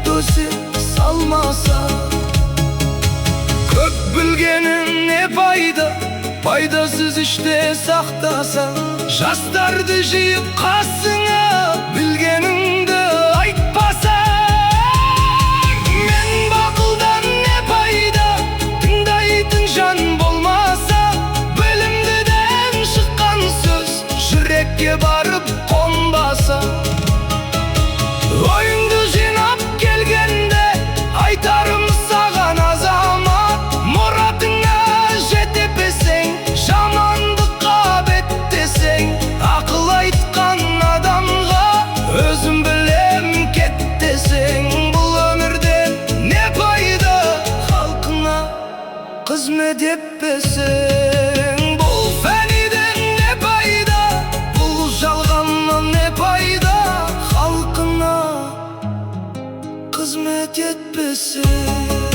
tösip salmasa. Köp bilgenin ne fayda, faydasız işte saxtasa. Жастарды жиып қасыңа, білгеніңді айтпаса. Мен бақылдан не пайда, тыңдайтын жан болмаса. Білімдіден шыққан сөз жүрекке барып қонбаса. Ойыңды жинап келгенде айтарым саған азамат. Мұратыңа жете білсең, жамандыққа беттесең. Ақыл айтқан адамға өзім білем кет десең. Бұл өмірден не пайда, халқына қызмет етпесең. Бұл фәниден не пайда, бұл жалғаннан не пайда, халқына қызмет етпесең.